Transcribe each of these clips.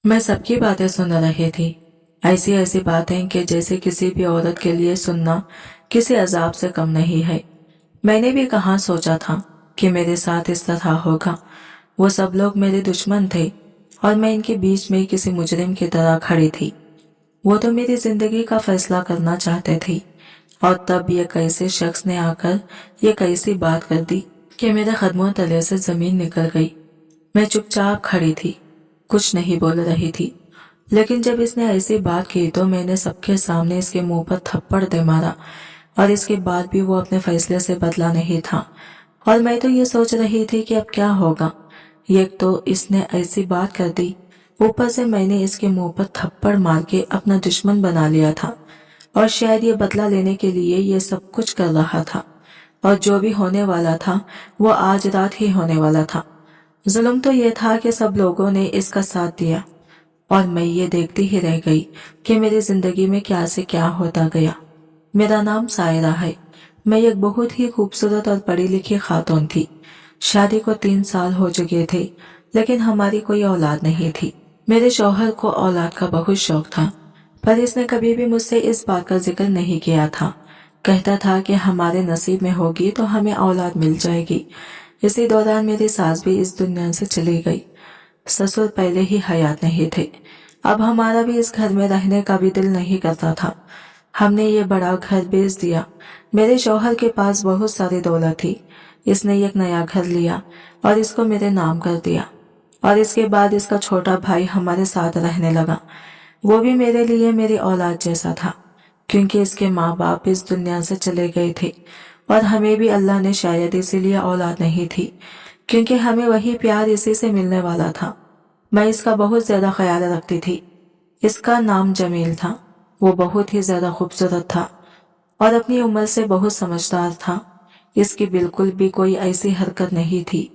मैं सबकी बातें सुन रही थी। ऐसी ऐसी बातें कि जैसे किसी भी औरत के लिए सुनना किसी अजाब से कम नहीं है। मैंने भी कहाँ सोचा था कि मेरे साथ इस तरह होगा। वो सब लोग मेरे दुश्मन थे और मैं इनके बीच में किसी मुजरिम की तरह खड़ी थी। वो तो मेरी जिंदगी का फैसला करना चाहते थे और तब ये कैसे शख्स ने आकर ये कैसी बात कर दी कि मेरे कदमों तले से जमीन निकल गई। मैं चुपचाप खड़ी थी, कुछ नहीं बोल रही थी। लेकिन जब इसने ऐसी बात की तो मैंने सबके सामने इसके मुंह पर थप्पड़ दे मारा और इसके बाद भी वो अपने फैसले से बदला नहीं था। और मैं तो ये सोच रही थी कि अब क्या होगा। एक तो इसने ऐसी बात कर दी, ऊपर से मैंने इसके मुंह पर थप्पड़ मार के अपना दुश्मन बना लिया था और शायद ये बदला लेने के लिए ये सब कुछ कर रहा था। और जो भी होने वाला था वो आज रात ही होने वाला था। जुल्म तो ये था कि सब लोगों ने इसका साथ दिया और मैं ये देखती ही रह गई कि मेरी जिंदगी में क्या से क्या होता गया। मेरा नाम सायरा है। मैं एक बहुत ही खूबसूरत और पढ़ी लिखी खातून थी। शादी को 3 साल हो चुके थे, लेकिन हमारी कोई औलाद नहीं थी। मेरे शौहर को औलाद का बहुत शौक था, पर इसने कभी भी मुझसे इस बात का जिक्र नहीं किया था। कहता था कि हमारे नसीब में होगी तो हमें औलाद मिल जाएगी। इसी दौरान मेरी सास भी इस दुनिया से चली गई। ससुर पहले ही हयात नहीं थे। अब हमारा भी इस घर में रहने का भी दिल नहीं करता था। हमने ये बड़ा घर बेच दिया। मेरे शौहर के पास बहुत सारी दौलत थी। इसने एक नया घर लिया और इसको मेरे नाम कर दिया। और इसके बाद इसका छोटा भाई हमारे साथ रहने लगा। वो भी मेरे लिए मेरी औलाद जैसा था, क्योंकि इसके माँ बाप इस दुनिया से चले गए थे और हमें भी अल्लाह ने शायद इसीलिए औलाद नहीं थी, क्योंकि हमें वही प्यार इसी से मिलने वाला था। मैं इसका बहुत ज्यादा ख्याल रखती थी। इसका नाम जमील था। वो बहुत ही ज्यादा खूबसूरत था और अपनी उम्र से बहुत समझदार था। इसकी बिल्कुल भी कोई ऐसी हरकत नहीं थी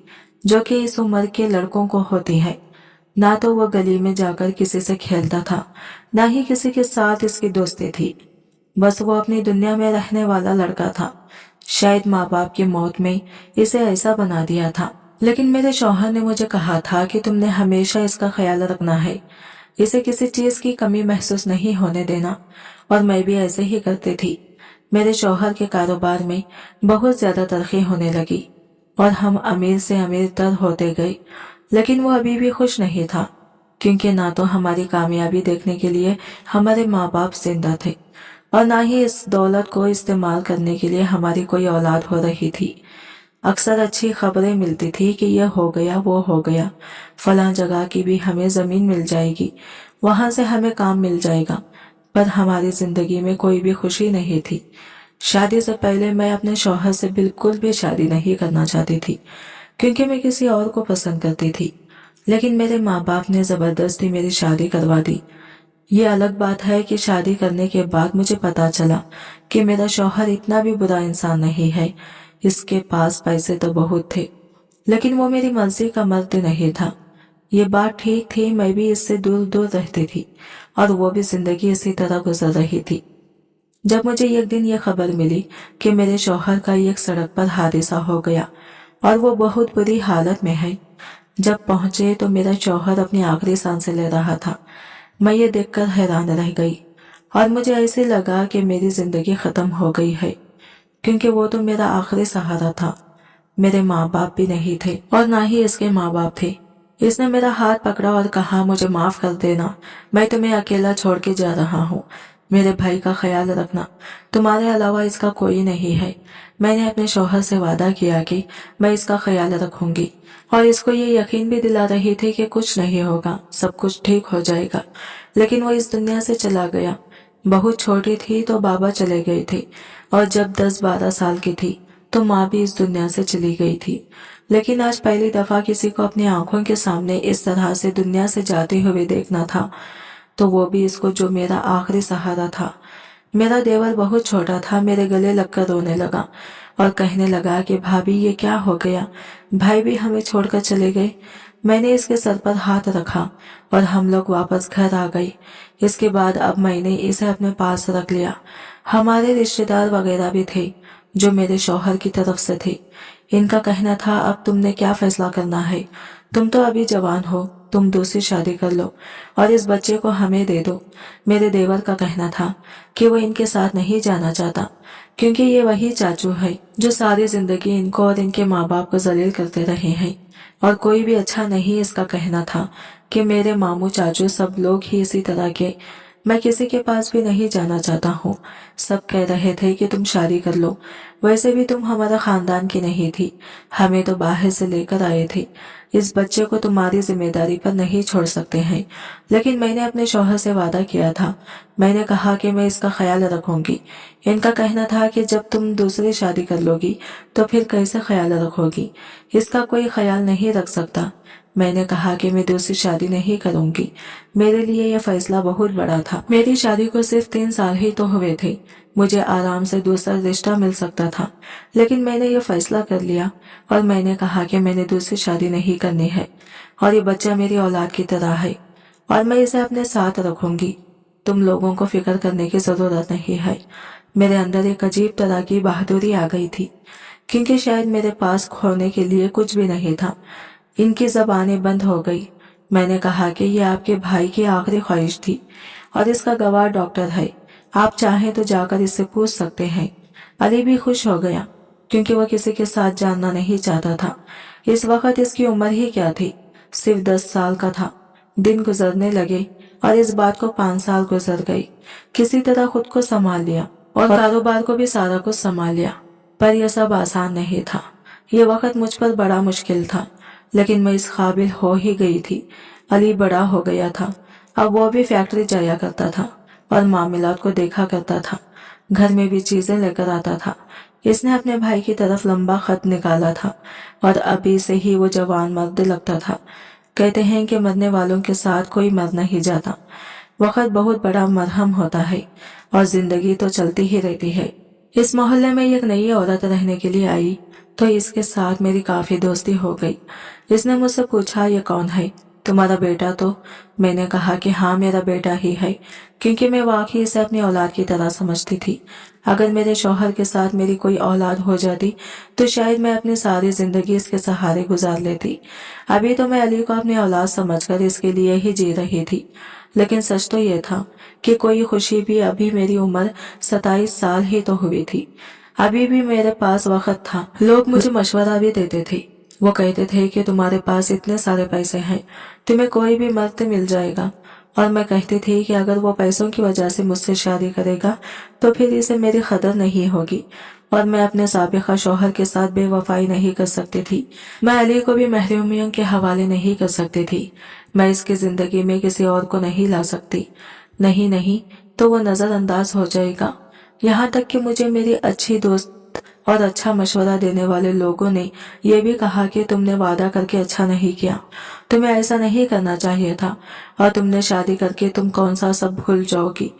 जो कि इस उम्र के लड़कों को होती है। ना तो वो गली में जाकर किसी से खेलता था, ना ही किसी के साथ इसकी दोस्ती थी। बस वो अपनी दुनिया में रहने वाला लड़का था। शायद माँ बाप की मौत में इसे ऐसा बना दिया था। लेकिन मेरे शौहर ने मुझे कहा था कि तुमने हमेशा इसका ख्याल रखना है, इसे किसी चीज की कमी महसूस नहीं होने देना। और मैं भी ऐसे ही करती थी। मेरे शौहर के कारोबार में बहुत ज्यादा तरक्की होने लगी और हम अमीर से अमीर तर होते गए। लेकिन वो अभी भी खुश नहीं था, क्योंकि ना तो हमारी कामयाबी देखने के लिए हमारे माँ बाप जिंदा थे और ना ही इस दौलत को इस्तेमाल करने के लिए हमारी कोई औलाद हो रही थी। अक्सर अच्छी खबरें मिलती थी कि यह हो गया, वो हो गया, फलां जगह की भी हमें जमीन मिल जाएगी, वहां से हमें काम मिल जाएगा। पर हमारी जिंदगी में कोई भी खुशी नहीं थी। शादी से पहले मैं अपने शौहर से बिल्कुल भी शादी नहीं करना चाहती थी, क्योंकि मैं किसी और को पसंद करती थी। लेकिन मेरे माँ बाप ने जबरदस्ती मेरी शादी करवा दी। ये अलग बात है कि शादी करने के बाद मुझे पता चला कि मेरा शौहर इतना भी बुरा इंसान नहीं है। इसके पास पैसे तो बहुत थे, लेकिन वो मेरी मर्जी का मर्द नहीं था। ये बात ठीक थी, मैं भी इससे दूर दूर रहती थी और वो भी जिंदगी इसी तरह गुजर रही थी। जब मुझे एक दिन ये खबर मिली कि मेरे शौहर का एक सड़क पर हादसा हो गया और वो बहुत बुरी हालत में है। जब पहुंचे तो मेरा शौहर अपनी आखिरी सांसें ले रहा था। मैं ये देखकर हैरान रह गई और मुझे ऐसे लगा कि मेरी जिंदगी खत्म हो गई है, क्योंकि वो तो मेरा आखिरी सहारा था। मेरे माँ बाप भी नहीं थे और ना ही इसके माँ बाप थे। इसने मेरा हाथ पकड़ा और कहा, मुझे माफ कर देना, मैं तुम्हें अकेला छोड़ के जा रहा हूँ। मेरे भाई का ख्याल रखना, तुम्हारे अलावा इसका कोई नहीं है। मैंने अपने शौहर से वादा किया कि मैं इसका ख्याल रखूंगी और इसको ये यकीन भी दिला रही थी कि कुछ नहीं होगा, सब कुछ ठीक हो जाएगा। लेकिन वो इस दुनिया से चला गया। बहुत छोटी थी तो बाबा चले गए थे और जब 10-12 साल की थी तो माँ भी इस दुनिया से चली गई थी। लेकिन आज पहली दफा किसी को अपनी आंखों के सामने इस तरह से दुनिया से जाते हुए देखना था, तो वो भी इसको जो मेरा आखिरी सहारा था। मेरा देवर बहुत छोटा था, मेरे गले लगकर रोने लगा और कहने लगा कि भाभी ये क्या हो गया, भाई भी हमें छोड़कर चले गए। मैंने इसके सर पर हाथ रखा और हम लोग वापस घर आ गए। इसके बाद अब मैंने इसे अपने पास रख लिया। हमारे रिश्तेदार वगैरह भी थे जो मेरे शौहर की तरफ से थे। इनका कहना था, अब तुमने क्या फैसला करना है, तुम तो अभी जवान हो, तुम दूसरी शादी कर लो और इस बच्चे को हमें दे दो। मेरे देवर का कहना था कि वो इनके साथ नहीं जाना चाहता, क्योंकि ये वही चाचू है जो सारी जिंदगी इनको और इनके माँ बाप को जलील करते रहे हैं, और कोई भी अच्छा नहीं। इसका कहना था कि मेरे मामू चाचू सब लोग ही इसी तरह के, मैं किसी के पास भी नहीं जाना चाहता हूँ। सब कह रहे थे कि तुम शादी कर लो, वैसे भी तुम हमारा खानदान की नहीं थी, हमें तो बाहर से लेकर आए थे। इस बच्चे को तुम्हारी जिम्मेदारी पर नहीं छोड़ सकते हैं। लेकिन मैंने अपने शौहर से वादा किया था, मैंने कहा कि मैं इसका ख्याल रखूंगी। इनका कहना था कि जब तुम दूसरी शादी कर लोगी तो फिर कैसे ख्याल रखोगी, इसका कोई ख्याल नहीं रख सकता। मैंने कहा कि मैं दूसरी शादी नहीं करूंगी। मेरे लिए यह फैसला बहुत बड़ा था। मेरी शादी को सिर्फ 3 साल ही तो हुए थे, मुझे आराम से दूसरा रिश्ता मिल सकता था, लेकिन मैंने ये फैसला कर लिया और मैंने कहा कि मैंने दूसरी शादी नहीं करनी है और ये बच्चा मेरी औलाद की तरह है और मैं इसे अपने साथ रखूंगी। तुम लोगों को फिक्र करने की जरूरत नहीं है। मेरे अंदर एक अजीब तरह की बहादुरी आ गई थी, क्योंकि शायद मेरे पास खोने के लिए कुछ भी नहीं था। इनकी जबानें बंद हो गई। मैंने कहा कि ये आपके भाई की आखिरी ख्वाहिश थी और इसका गवाह डॉक्टर है, आप चाहें तो जाकर इससे पूछ सकते हैं। अली भी खुश हो गया, क्योंकि वह किसी के साथ जानना नहीं चाहता था। इस वक्त इसकी उम्र ही क्या थी, सिर्फ 10 साल का था। दिन गुजरने लगे और इस बात को 5 साल गुजर गए। किसी तरह खुद को संभाल लिया और कारोबार को भी सारा कुछ संभाल लिया, पर यह सब आसान नहीं था। ये वक्त मुझ पर बड़ा मुश्किल था, लेकिन मैं इस काबिल हो ही गई थी। अली बड़ा हो गया था, अब वो भी फैक्ट्री जाया करता था और मामलात को देखा करता था, घर में भी चीजें लेकर आता था। इसने अपने भाई की तरफ लंबा खत निकाला था और अभी से ही वो जवान मर्द लगता था। कहते हैं कि मरने वालों के साथ कोई मर नहीं जाता। वक्त बहुत बड़ा मरहम होता है और जिंदगी तो चलती ही रहती है। इस मोहल्ले में एक नई औरत रहने के लिए आई तो इसके साथ मेरी काफी दोस्ती हो गई। इसने मुझसे पूछा, ये कौन है, तुम्हारा बेटा? तो मैंने कहा कि हाँ, मेरा बेटा ही है, क्योंकि मैं वाकई इसे अपनी औलाद की तरह समझती थी। अगर मेरे शौहर के साथ मेरी कोई औलाद हो जाती तो शायद मैं अपनी सारी जिंदगी इसके सहारे गुजार लेती। अभी तो मैं अली को अपनी औलाद समझकर इसके लिए ही जी रही थी, लेकिन सच तो यह था कि कोई खुशी भी, अभी मेरी उम्र 27 साल ही तो हुई थी। अभी भी मेरे पास वक्त था। लोग मुझे मशवरा भी देते थे। वो कहते थे कि तुम्हारे पास इतने सारे पैसे हैं, तुम्हें कोई भी मर्द मिल जाएगा। और मैं कहती थी कि अगर वो पैसों की वजह से मुझसे शादी करेगा तो फिर इसे मेरी कदर नहीं होगी और मैं अपने साबिका शौहर के साथ बेवफाई नहीं कर सकती थी। मैं अली को भी महरूमियों के हवाले नहीं कर सकती थी। मैं इसकी जिंदगी में किसी और को नहीं ला सकती। नहीं तो वो नजरअंदाज हो जाएगा। यहाँ तक कि मुझे मेरी अच्छी दोस्त और अच्छा मशवरा देने वाले लोगों ने यह भी कहा कि तुमने वादा करके अच्छा नहीं किया, तुम्हें ऐसा नहीं करना चाहिए था, और तुमने शादी करके तुम कौन सा सब भूल जाओगी।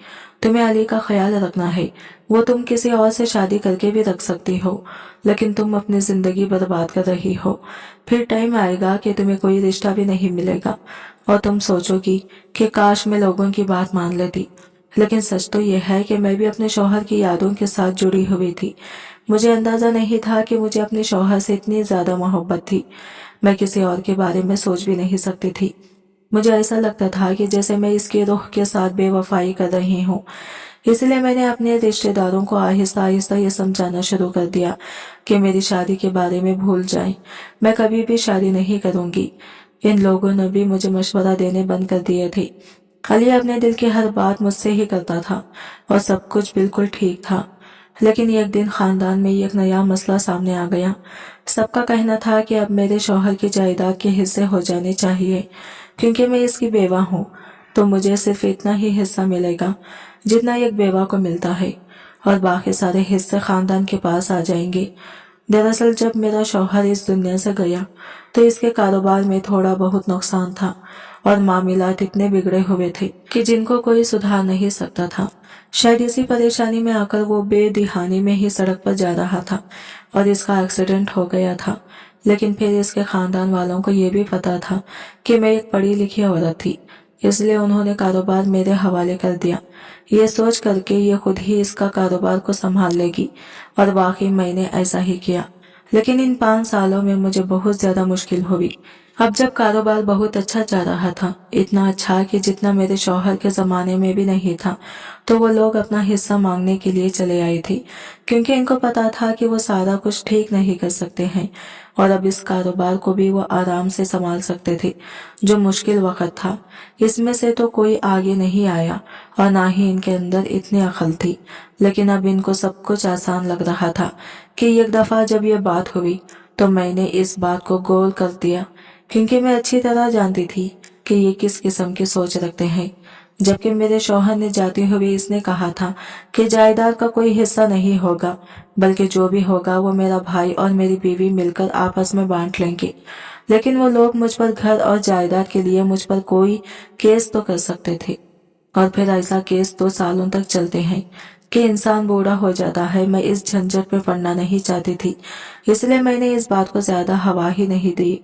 तुम्हें अली का ख्याल रखना है, वो तुम किसी और से शादी करके भी रख सकती हो, लेकिन तुम अपनी जिंदगी बर्बाद कर रही हो। फिर टाइम आएगा कि तुम्हें कोई रिश्ता भी नहीं मिलेगा और तुम सोचोगी कि काश मैं लोगों की बात मान लेती। लेकिन सच तो यह है कि मैं भी अपने शौहर की यादों के साथ जुड़ी हुई थी। मुझे अंदाजा नहीं था कि मुझे अपने शौहर से इतनी ज्यादा मोहब्बत थी। मैं किसी और के बारे में सोच भी नहीं सकती थी। मुझे ऐसा लगता था कि जैसे मैं इसके रूह के साथ बेवफाई कर रही हूँ। इसलिए मैंने अपने रिश्तेदारों को आहिस्ता आहिस्ता ये समझाना शुरू कर दिया कि मेरी शादी के बारे में भूल जाएं। मैं कभी भी शादी नहीं करूंगी। इन लोगों ने भी मुझे मशवरा देने बंद कर दिए थे। अली अपने दिल की हर बात मुझसे ही करता था और सब कुछ बिल्कुल ठीक था। लेकिन एक दिन खानदान में एक नया मसला सामने आ गया। सबका कहना था कि अब मेरे शौहर की जायदाद के हिस्से हो जाने चाहिए, क्योंकि मैं इसकी बेवा हूँ तो मुझे सिर्फ इतना ही हिस्सा मिलेगा जितना एक बेवा को मिलता है, और बाकी सारे हिस्से खानदान के पास आ जाएंगे। दरअसल जब मेरा शौहर इस दुनिया से गया तो इसके कारोबार में थोड़ा बहुत नुकसान था और मामलात इतने बिगड़े हुए थे कि जिनको कोई सुधार नहीं सकता था। शायद इसी परेशानी में आकर वो बेदिहानी में ही सड़क पर जा रहा था और इसका एक्सीडेंट हो गया था। लेकिन फिर इसके खानदान वालों को ये भी पता था कि मैं एक पढ़ी लिखी औरत थी, इसलिए उन्होंने कारोबार मेरे हवाले कर दिया, ये सोच करके ये खुद ही इसका कारोबार को संभाल लेगी। और वाकई मैंने ऐसा ही किया। लेकिन इन 5 सालों में मुझे बहुत ज्यादा मुश्किल हुई। अब जब कारोबार बहुत अच्छा जा रहा था, इतना अच्छा कि जितना मेरे शौहर के ज़माने में भी नहीं था, तो वो लोग अपना हिस्सा मांगने के लिए चले आए थे, क्योंकि इनको पता था कि वो सारा कुछ ठीक नहीं कर सकते हैं और अब इस कारोबार को भी वो आराम से संभाल सकते थे। जो मुश्किल वक्त था, इसमें से तो कोई आगे नहीं आया और ना ही इनके अंदर इतनी अक्ल थी, लेकिन अब इनको सब कुछ आसान लग रहा था कि एक दफ़ा जब ये बात हुई तो मैंने इस बात को गोल कर दिया, क्योंकि मैं अच्छी तरह जानती थी कि ये किस किस्म की सोच रखते हैं। जबकि मेरे शौहर ने जाते हुए इसने कहा था कि जायदाद का कोई हिस्सा नहीं होगा, बल्कि जो भी होगा वो मेरा भाई और मेरी बीवी मिलकर आपस में बांट लेंगे। लेकिन वो लोग मुझ पर घर और जायदाद के लिए मुझ पर कोई केस तो कर सकते थे, और फिर ऐसा केस 2 सालों तक चलते हैं कि इंसान बूढ़ा हो जाता है। मैं इस झंझट में पड़ना नहीं चाहती थी, इसलिए मैंने इस बात को ज्यादा हवा ही नहीं दी।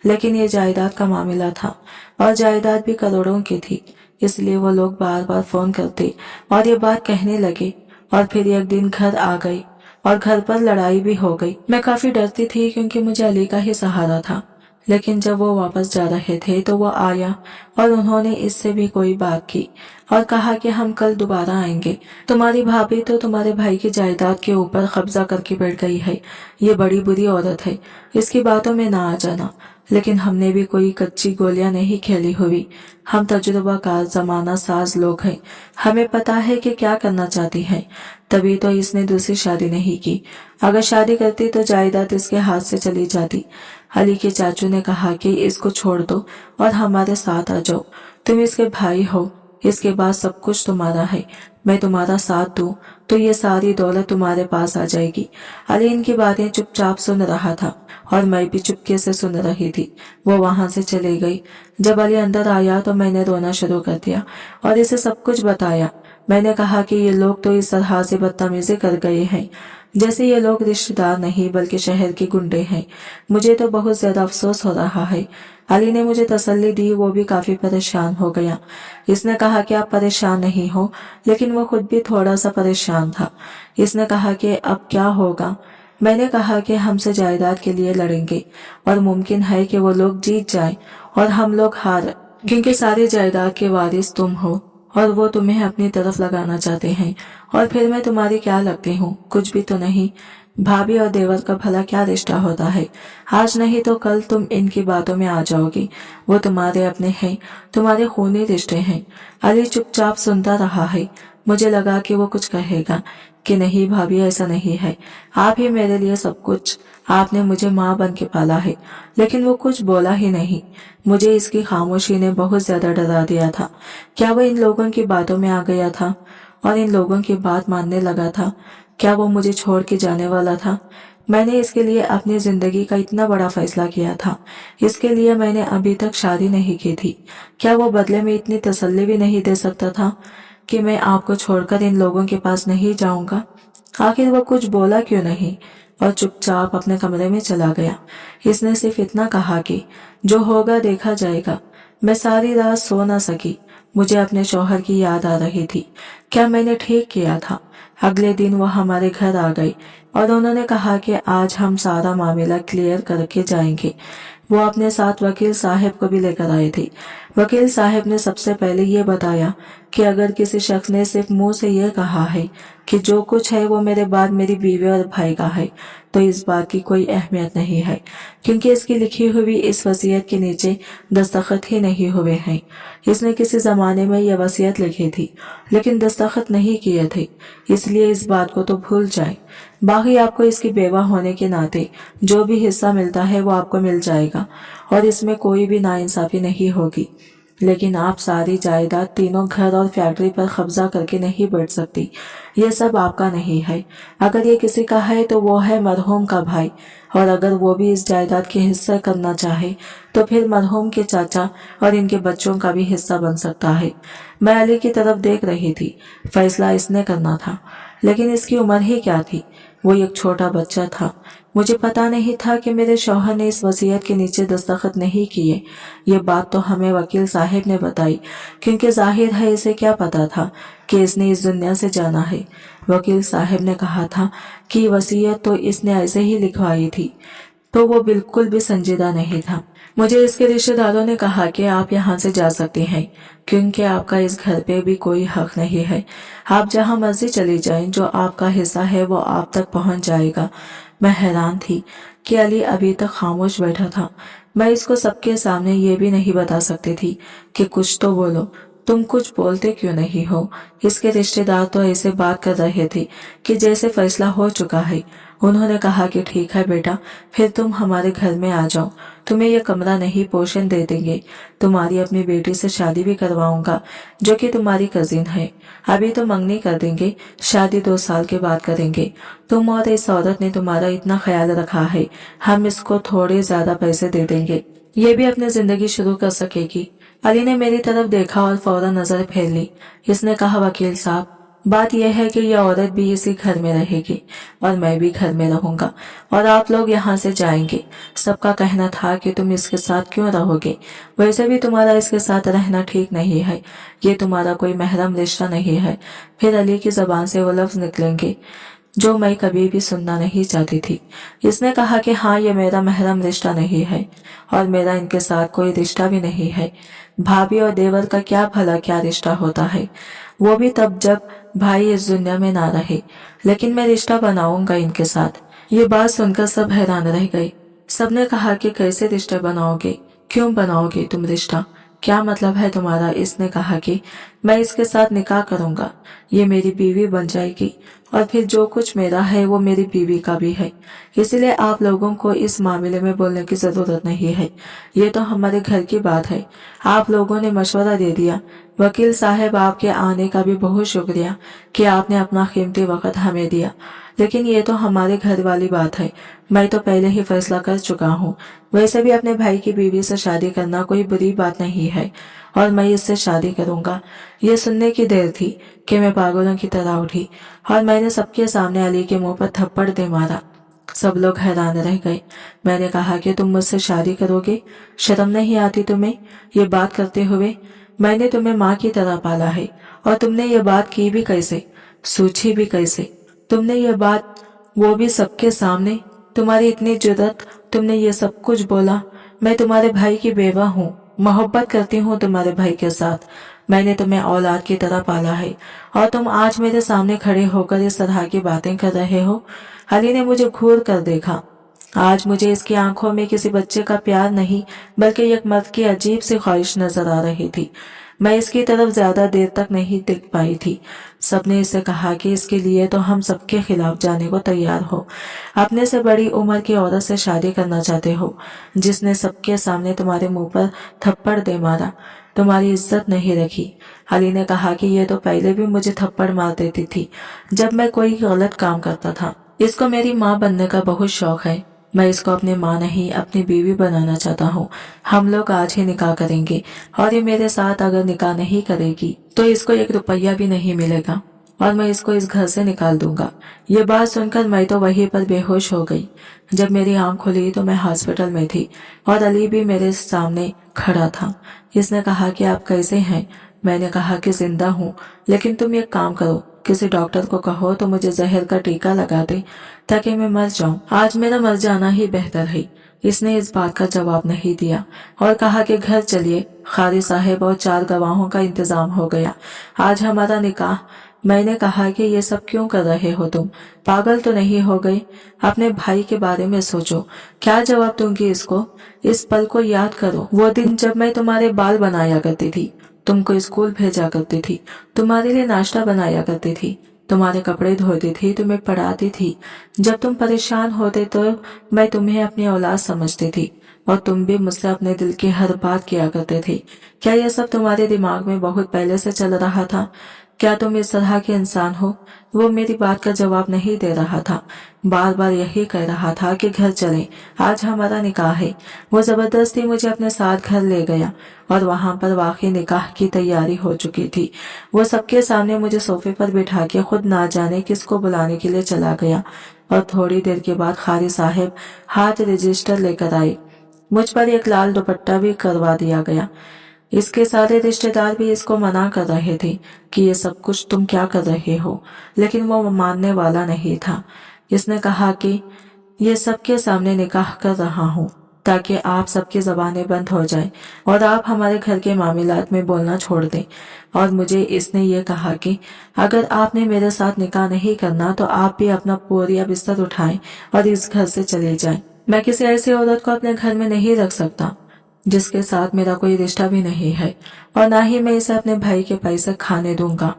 लेकिन ये जायदाद का मामला था और जायदाद भी करोड़ों की थी, इसलिए वो लोग बार बार फोन करते और ये बात कहने लगे। और फिर एक दिन घर आ गई और घर पर लड़ाई भी हो गई। मैं काफी डरती थी क्योंकि मुझे अली का ही सहारा था, लेकिन जब वो वापस जा रहे थे तो वो आया और उन्होंने इससे भी कोई बात की और कहा कि हम कल दोबारा आएंगे। तुम्हारी भाभी तो तुम्हारे भाई की जायदाद के ऊपर कब्जा करके बैठ गई है, ये बड़ी बुरी औरत है, इसकी बातों में ना आ जाना। लेकिन हमने भी कोई कच्ची गोलियां नहीं खेली हुई, हम तजुर्बाकार जमाना साज लोग हैं, हमें पता है कि क्या करना चाहती है। तभी तो इसने दूसरी शादी नहीं की, अगर शादी करती तो जायदाद इसके हाथ से चली जाती। अली के चाचू ने कहा कि इसको छोड़ दो और हमारे साथ आ जाओ, तुम इसके भाई हो, इसके बाद सब कुछ तुम्हारा है, मैं तुम्हारा साथ दूं तो ये सारी दौलत तुम्हारे पास आ जाएगी। अली इनकी बातें चुपचाप सुन रहा था और मैं भी चुपके से सुन रही थी। वो वहां से चली गई। जब अली अंदर आया तो मैंने रोना शुरू कर दिया और इसे सब कुछ बताया। मैंने कहा कि ये लोग तो इस तरह से बदतमीजी कर गए हैं जैसे ये लोग रिश्तेदार नहीं बल्कि शहर के गुंडे हैं। मुझे तो बहुत ज्यादा अफसोस हो रहा है। अली ने मुझे तसल्ली दी, वो भी काफी परेशान हो गया। इसने कहा कि आप परेशान नहीं हो, लेकिन वो खुद भी थोड़ा सा परेशान था। इसने कहा कि अब क्या होगा। मैंने कहा कि हमसे जायदाद के लिए लड़ेंगे और मुमकिन है कि वो लोग जीत जाएं और हम लोग हार, क्योंकि सारी जायदाद के वारिस तुम हो और वो तुम्हें अपनी तरफ लगाना चाहते हैं। और फिर मैं तुम्हारी क्या लगती हूँ? कुछ भी तो नहीं। भाभी और देवर का भला क्या रिश्ता होता है? आज नहीं तो कल तुम इनकी बातों में आ जाओगी। वो तुम्हारे अपने हैं, तुम्हारे खूनी रिश्ते हैं। अली चुपचाप सुनता रहा है। मुझे लगा कि वो कुछ कहेगा कि नहीं भाभी, ऐसा नहीं है, आप ही मेरे लिए सब कुछ, आपने मुझे माँ बन के पाला है। लेकिन वो कुछ बोला ही नहीं। मुझे इसकी खामोशी ने बहुत ज्यादा डरा दिया था। क्या वो इन लोगों की बातों में आ गया था और इन लोगों की बात मानने लगा था? क्या वो मुझे छोड़ के जाने वाला था? मैंने इसके लिए अपनी जिंदगी का इतना बड़ा फैसला किया था, इसके लिए मैंने अभी तक शादी नहीं की थी। क्या वो बदले में इतनी तसल्ली भी नहीं दे सकता था कि मैं आपको छोड़कर इन लोगों के पास नहीं जाऊंगा? आखिर वो कुछ बोला क्यों नहीं और चुपचाप अपने कमरे में चला गया। इसने सिर्फ इतना कहा कि जो होगा देखा जाएगा। मैं सारी रात सो न सकी। मुझे अपने शौहर की याद आ रही थी। क्या मैंने ठीक किया था? अगले दिन वो हमारे घर आ गई और उन्होंने कहा कि आज हम सारा मामला क्लियर करके जाएंगे। वो अपने साथ वकील साहब को भी लेकर आए थे। वकील साहब ने सबसे पहले ये बताया कि अगर किसी शख्स ने सिर्फ मुंह से ये कहा है कि जो कुछ है वो मेरे बाद मेरी बीवी और भाई का है, तो इस बात की कोई अहमियत नहीं है, क्योंकि इसकी लिखी हुई इस वसीयत के नीचे दस्तखत ही नहीं हुए हैं। इसने किसी जमाने में यह वसीयत लिखी थी, लेकिन दस्तखत नहीं किए थे, इसलिए इस बात को तो भूल जाए। बाकी आपको इसकी बेवा होने के नाते जो भी हिस्सा मिलता है वो आपको मिल जाएगा और इसमें कोई भी नाइंसाफी नहीं होगी। लेकिन आप सारी जायदाद, तीनों घर और फैक्ट्री पर कब्जा करके नहीं बैठ सकती। ये सब आपका नहीं है। अगर ये किसी का है तो वो है मरहूम का भाई, और अगर वो भी इस जायदाद के हिस्सा करना चाहे तो फिर मरहूम के चाचा और इनके बच्चों का भी हिस्सा बन सकता है। मैं अली की तरफ देख रही थी। फैसला इसने करना था, लेकिन इसकी उम्र ही क्या थी? वो एक छोटा बच्चा था। मुझे पता नहीं था कि मेरे शौहर ने इस वसीयत के नीचे दस्तखत नहीं किए। ये बात तो हमें वकील साहब ने बताई, क्योंकि जाहिर है इसे क्या पता था कि इसने इस दुनिया से जाना है। वकील साहब ने कहा था कि वसीयत तो इसने ऐसे ही लिखवाई थी, तो वो बिल्कुल भी संजीदा नहीं था। मुझे इसके रिश्तेदारों ने कहा कि आप यहाँ से जा सकती हैं क्योंकि आपका इस घर पे भी कोई हक नहीं है। आप जहाँ मर्जी चली जाएं, जो आपका हिस्सा है वो आप तक पहुँच जाएगा। मैं हैरान थी कि अली अभी तक खामोश बैठा था। मैं इसको सबके सामने ये भी नहीं बता सकती थी कि कुछ तो बोलो, तुम कुछ बोलते क्यों नहीं हो। इसके रिश्तेदार तो ऐसे बात कर रहे थे कि जैसे फैसला हो चुका है। उन्होंने कहा कि ठीक है बेटा, फिर तुम हमारे घर में आ जाओ, तुम्हें यह कमरा नहीं पोषण दे देंगे, तुम्हारी अपनी बेटी से शादी भी करवाऊंगा जो कि तुम्हारी कजिन है। अभी तो मंगनी कर देंगे, शादी 2 साल के बाद करेंगे। तुम और इस औरत ने तुम्हारा इतना ख्याल रखा है, हम इसको थोड़े ज्यादा पैसे दे देंगे, ये भी अपनी जिंदगी शुरू कर सकेगी। अली ने मेरी तरफ देखा और फौरन नजर फेर ली। इसने कहा, वकील साहब, बात यह है कि यह औरत भी इसी घर में रहेगी और मैं भी घर में रहूंगा और आप लोग यहाँ से जाएंगे। सबका कहना था कि तुम इसके साथ क्यों रहोगे, वैसे भी तुम्हारा इसके साथ रहना ठीक नहीं है, ये तुम्हारा कोई महरम रिश्ता नहीं है। फिर अली की जबान से वो लफ्ज निकलेंगे जो मैं कभी भी सुनना नहीं चाहती थी। इसने कहा कि हाँ, ये मेरा महरम रिश्ता नहीं है और मेरा इनके साथ कोई रिश्ता भी नहीं है। भाभी और देवर का क्या भला क्या रिश्ता होता है, वो भी तब जब भाई इस दुनिया में ना रहे, लेकिन मैं रिश्ता बनाऊंगा इनके साथ। ये बात सुनकर सब हैरान रह गए। सबने कहा कि कैसे रिश्ता बनाओगे, क्यों बनाओगे तुम रिश्ता, क्या मतलब है तुम्हारा। इसने कहा कि मैं इसके साथ निकाह करूंगा, ये मेरी बीवी बन जाएगी और फिर जो कुछ मेरा है वो मेरी बीवी का भी है, इसलिए आप लोगों को इस मामले में बोलने की जरूरत नहीं है, ये तो हमारे घर की बात है। आप लोगों ने मशवरा दे दिया। वकील साहब, आपके आने का भी बहुत शुक्रिया कि आपने अपना कीमती वक्त हमें दिया, लेकिन ये तो हमारे घर वाली बात है, मैं तो पहले ही फैसला कर चुका हूँ। वैसे भी अपने भाई की बीवी से शादी करना कोई बुरी बात नहीं है और मैं इससे शादी करूंगा। ये सुनने की देर थी कि मैं पागलों की तरह उठी और मैंने सबके सामने अली के मुंह पर थप्पड़ दे मारा। सब लोग हैरान रह गए। मैंने कहा कि तुम मुझसे शादी करोगे, शर्म नहीं आती तुम्हें ये बात करते हुए। मैंने तुम्हें माँ की तरह पाला है और तुमने ये बात की भी कैसे, सोची भी कैसे, तुमने ये बात वो भी सबके सामने, तुम्हारी इतनी जुर्रत, तुमने ये सब कुछ बोला। मैं तुम्हारे भाई की बेवा हूँ, मोहब्बत करती हूँ तुम्हारे भाई के साथ, मैंने तुम्हें औलाद की तरह पाला है और तुम आज मेरे सामने खड़े होकर इस तरह की बातें कर रहे हो। अली ने मुझे घूर कर देखा। आज मुझे इसकी आंखों में किसी बच्चे का प्यार नहीं बल्कि एक मर्द की अजीब सी ख्वाहिश नजर आ रही थी। मैं इसकी तरफ ज्यादा देर तक नहीं देख पाई थी। सबने इसे कहा कि इसके लिए तो हम सबके खिलाफ जाने को तैयार हो, अपने से बड़ी उम्र की औरत से शादी करना चाहते हो जिसने सबके सामने तुम्हारे मुंह पर थप्पड़ दे मारा, तुम्हारी इज्जत नहीं रखी। अली ने कहा कि ये तो पहले भी मुझे थप्पड़ मार देती थी जब मैं कोई गलत काम करता था। इसको मेरी माँ बनने का बहुत शौक है, मैं इसको अपनी माँ नहीं अपनी बीवी बनाना चाहता हूँ। हम लोग आज ही निकाह करेंगे और ये मेरे साथ अगर निकाह नहीं करेगी तो इसको 1 रुपया भी नहीं मिलेगा और मैं इसको इस घर से निकाल दूंगा। ये बात सुनकर मैं तो वहीं पर बेहोश हो गई। जब मेरी आंख खुली तो मैं हॉस्पिटल में थी और अली भी मेरे सामने खड़ा था। इसने कहा कि आप कैसे हैं। मैंने कहा कि जिंदा हूँ, लेकिन तुम एक काम करो, किसी डॉक्टर को कहो तो मुझे जहर का टीका लगा दे ताकि मैं मर जाऊं। आज मेरा मर जाना ही बेहतर है। इसने इस बात का जवाब नहीं दिया और कहा कि घर चलिए, खारी साहब और 4 गवाहों का इंतजाम हो गया, आज हमारा निकाह। मैंने कहा कि ये सब क्यों कर रहे हो तुम, पागल तो नहीं हो गए, अपने भाई के बारे में सोचो। क्या जवाब दूंगी इसको। इस पल को याद करो, वो दिन जब मैं तुम्हारे बाल बनाया करती थी, तुमको स्कूल भेजा करती थी, तुम्हारे लिए नाश्ता बनाया करती थी, तुम्हारे कपड़े धोती थी, तुम्हें पढ़ाती थी। जब तुम परेशान होते तो मैं तुम्हें अपनी औलाद समझती थी और तुम भी मुझसे अपने दिल की हर बात किया करते थे। क्या यह सब तुम्हारे दिमाग में बहुत पहले से चल रहा था। क्या तुम इस तरह के इंसान हो। वो मेरी बात का जवाब नहीं दे रहा था, बार बार यही कह रहा था कि घर चलें, आज हमारा निकाह है। वो जबरदस्ती मुझे अपने साथ घर ले गया और वहां पर वाकई निकाह की तैयारी हो चुकी थी। वो सबके सामने मुझे सोफे पर बिठा के खुद ना जाने किसको बुलाने के लिए चला गया और थोड़ी देर के बाद खारी साहब हाथ रजिस्टर लेकर आए। मुझ पर एक लाल दुपट्टा भी करवा दिया गया। इसके सारे रिश्तेदार भी इसको मना कर रहे थे कि ये सब कुछ तुम क्या कर रहे हो, लेकिन वो मानने वाला नहीं था। इसने कहा कि ये सबके सामने निकाह कर रहा हूँ ताकि आप सबकी ज़बानें बंद हो जाएं और आप हमारे घर के मामलात में बोलना छोड़ दें। और मुझे इसने ये कहा कि अगर आपने मेरे साथ निकाह नहीं करना तो आप भी अपना बोरिया बिस्तर उठाएं और इस घर से चले जाएं। मैं किसी ऐसी औरत को अपने घर में नहीं रख सकता जिसके साथ मेरा कोई रिश्ता भी नहीं है, और ना ही मैं इसे अपने भाई के पैसे खाने दूंगा।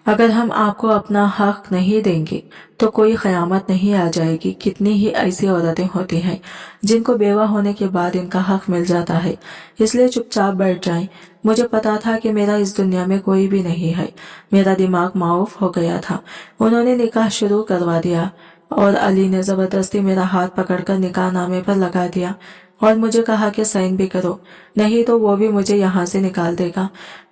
अगर हम आपको अपना हक नहीं देंगे तो कोई क़यामत नहीं आ जाएगी। कितनी ही ऐसी औरतें होती हैं जिनको बेवा होने के बाद इनका हक मिल जाता है, इसलिए चुपचाप बैठ जाएं। मुझे पता था कि मेरा इस दुनिया में कोई भी नहीं है। मेरा दिमाग माऊफ हो गया था। उन्होंने निकाह शुरू करवा दिया और अली ने जबरदस्ती मेरा हाथ पकड़कर निकाह नामे पर लगा दिया और मुझे कहा कि साइन भी करो, नहीं तो वो भी मुझे यहाँ से निकाल देगा।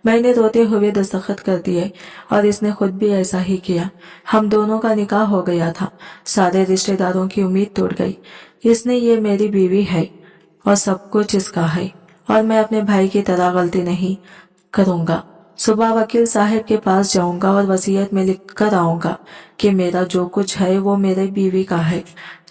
मैंने रोते हुए दस्तखत कर दिए और इसने खुद भी ऐसा ही किया। हम दोनों का निकाह हो गया था। सारे रिश्तेदारों की उम्मीद टूट गई। इसने ये मेरी बीवी है और सब कुछ इसका है, और मैं अपने भाई की तरह गलती नहीं करूँगा। सुबह वकील साहब के पास जाऊंगा और वसीयत में लिख कर आऊंगा कि मेरा जो कुछ है वो मेरे बीवी का है,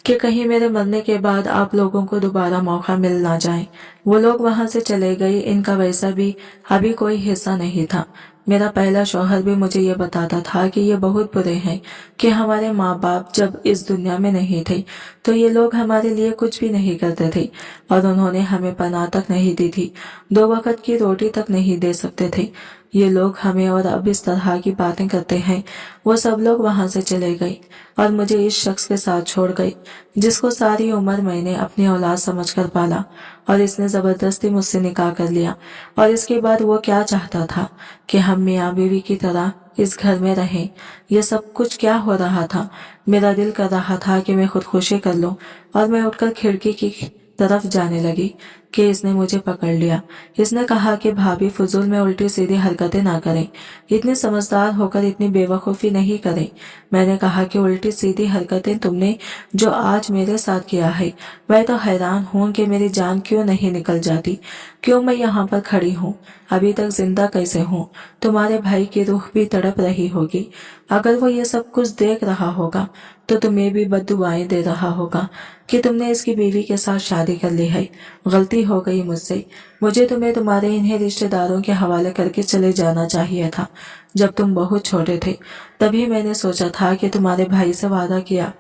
कि कहीं मेरे मरने के बाद आप लोगों को दोबारा मौका मिल ना जाए। वो लोग वहां से चले गए। इनका वैसा भी अभी कोई हिस्सा नहीं था। मेरा पहला शौहर भी मुझे ये बताता था कि ये बहुत बुरे हैं, कि हमारे माँ बाप जब इस दुनिया में नहीं थे तो ये लोग हमारे लिए कुछ भी नहीं करते थे, और उन्होंने हमें पनाह तक नहीं दी थी, 2 वक्त की रोटी तक नहीं दे सकते थे ये लोग हमें। और अब इस तरह की बातें करते हैं। वो सब लोग वहां से चले गए और मुझे इस शख्स के साथ छोड़ गए जिसको सारी उम्र मैंने अपनी औलाद समझकर पाला, और इसने जबरदस्ती मुझसे निकाह कर लिया। और इसके बाद वो क्या चाहता था कि हम मियाँ बीवी की तरह इस घर में रहें। ये सब कुछ क्या हो रहा था? मेरा दिल कर रहा था कि मैं खुदकुशी कर लूं, और मैं उठकर खिड़की की तरफ जाने लगी कि इसने मुझे पकड़ लिया। इसने कहा कि भाभी फजूल में उल्टी सीधी हरकतें ना करें, इतनी समझदार होकर इतनी बेवकूफ़ी नहीं करें। मैंने कहा कि उल्टी सीधी हरकतें तुमने जो आज मेरे साथ किया है, मैं तो हैरान हूँ कि मेरी जान क्यों नहीं निकल जाती, क्यों मैं यहाँ पर खड़ी हूँ, अभी तक जिंदा कैसे हूँ। तुम्हारे भाई की रूह भी तड़प रही होगी। अगर वो ये सब कुछ देख रहा होगा तो तुम्हें भी बद्दुआएं दे रहा होगा कि तुमने इसकी बीवी के साथ शादी कर ली है। गलती हो गई मुझसे। मुझे तुम्हें तुम्हारे इन्हें रिश्तेदारों के हवाले करके चले जाना चाहिए था जब तुम बहुत छोटे थे। तभी मैंने सोचा था कि तुम्हारे भाई से वादा किया,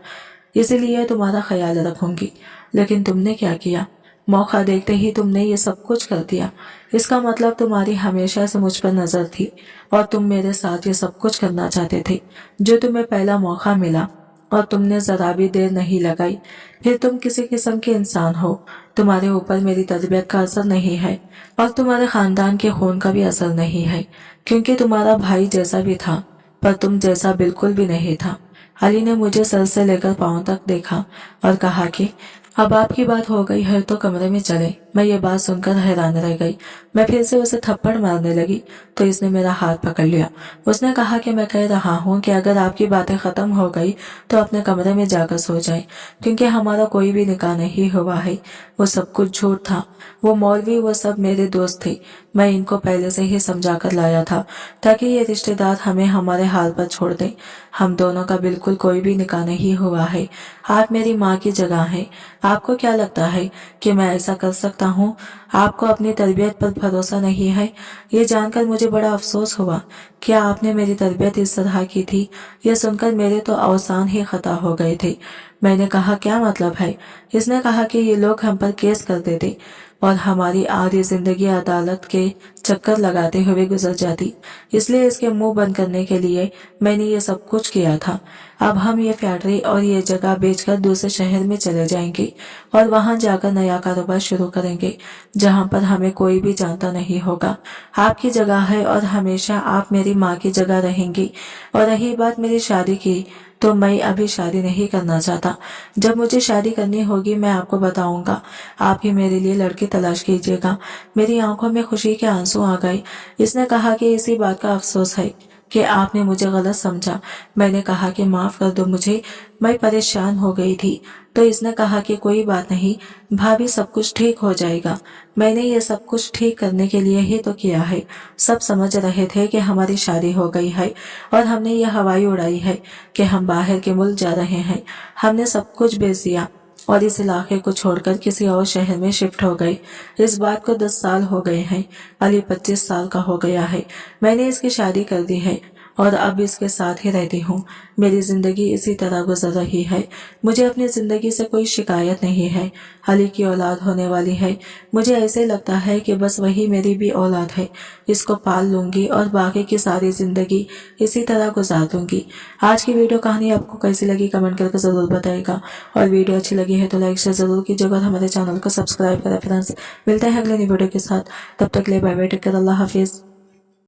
इसलिए तुम्हारा ख्याल रखूंगी। लेकिन तुमने क्या किया? मौका देखते ही तुमने ये सब कुछ कर दिया। इसका मतलब तुम्हारी हमेशा से मुझ पर नजर थी और तुम मेरे साथ ये सब कुछ करना चाहते थे। जो तुम्हें पहला मौका मिला और तुमने जरा भी देर नहीं लगाई। फिर तुम किसी किस्म के इंसान हो। तुम्हारे ऊपर मेरी तरबियत का असर नहीं है और तुम्हारे खानदान के खून का भी असर नहीं है, क्योंकि तुम्हारा भाई जैसा भी था पर तुम जैसा बिल्कुल भी नहीं था। अली ने मुझे सर से लेकर पांव तक देखा और कहा कि अब आपकी बात हो गई है तो कमरे में चले। मैं ये बात सुनकर हैरान रह गई। मैं फिर से उसे थप्पड़ मारने लगी तो इसने मेरा हाथ पकड़ लिया। उसने कहा कि मैं कह रहा हूँ कि अगर आपकी बातें खत्म हो गई तो अपने कमरे में जाकर सो जाएं, क्योंकि हमारा कोई भी निकाह नहीं हुआ है। वो सब कुछ झूठ था। वो मौलवी वो सब मेरे दोस्त थे। मैं इनको पहले से ही समझा कर लाया था ताकि ये रिश्तेदार हमें हमारे हाल पर छोड़ दें। हम दोनों का बिल्कुल कोई भी निकाह नहीं हुआ है। आप मेरी माँ की जगह हैं। आपको क्या लगता है कि मैं ऐसा कर सकता हूँ? आपको अपनी तरबियत पर भरोसा नहीं है? ये जानकर मुझे बड़ा अफसोस हुआ। क्या आपने मेरी तरबियत इस तरह की थी? यह सुनकर मेरे तो अवसान ही खता हो गए थे। मैंने कहा, क्या मतलब है? इसने कहा कि ये लोग हम पर केस कर देते और हमारी आधी जिंदगी अदालत के चक्कर लगाते हुए गुजर जाती। इसलिए इसके मुंह बंद करने के लिए मैंने ये सब कुछ किया था। अब हम ये फैक्ट्री और ये जगह बेचकर दूसरे शहर में चले जाएंगे और वहां जाकर नया कारोबार शुरू करेंगे, जहां पर हमें कोई भी जानता नहीं होगा। आपकी जगह है और हमेशा आप मेरी माँ की जगह रहेंगी। और रही बात मेरी शादी की, तो मैं अभी शादी नहीं करना चाहता। जब मुझे शादी करनी होगी मैं आपको बताऊंगा। आप ही मेरे लिए लड़की तलाश कीजिएगा। मेरी आंखों में खुशी के आंसू आ गए। इसने कहा कि इसी बात का अफसोस है कि आपने मुझे गलत समझा। मैंने कहा कि माफ कर दो मुझे, मैं परेशान हो गई थी। तो इसने कहा कि कोई बात नहीं भाभी, सब कुछ ठीक हो जाएगा। मैंने ये सब कुछ ठीक करने के लिए ही तो किया है। सब समझ रहे थे कि हमारी शादी हो गई है और हमने ये हवाई उड़ाई है कि हम बाहर के मुल्क जा रहे हैं। हमने सब कुछ बेच दिया और इस इलाके को छोड़कर किसी और शहर में शिफ्ट हो गई। इस बात को 10 साल हो गए हैं। अली 25 साल का हो गया है। मैंने इसकी शादी कर दी है और अब इसके साथ ही रहती हूँ। मेरी जिंदगी इसी तरह गुजर रही है। मुझे अपनी जिंदगी से कोई शिकायत नहीं है। अली की औलाद होने वाली है। मुझे ऐसे लगता है कि बस वही मेरी भी औलाद है। इसको पाल लूंगी और बाकी की सारी जिंदगी इसी तरह गुजार दूंगी। आज की वीडियो कहानी आपको कैसी लगी कमेंट करके जरूर बताइएगा, और वीडियो अच्छी लगी है तो लाइक शेयर जरूर कीजिएगा और हमारे चैनल को सब्सक्राइब करें फ्रेंड्स। मिलते हैं अगले नई वीडियो के साथ। तब तक के लिए बाय बाय, टेक केयर, अल्लाह हाफिज।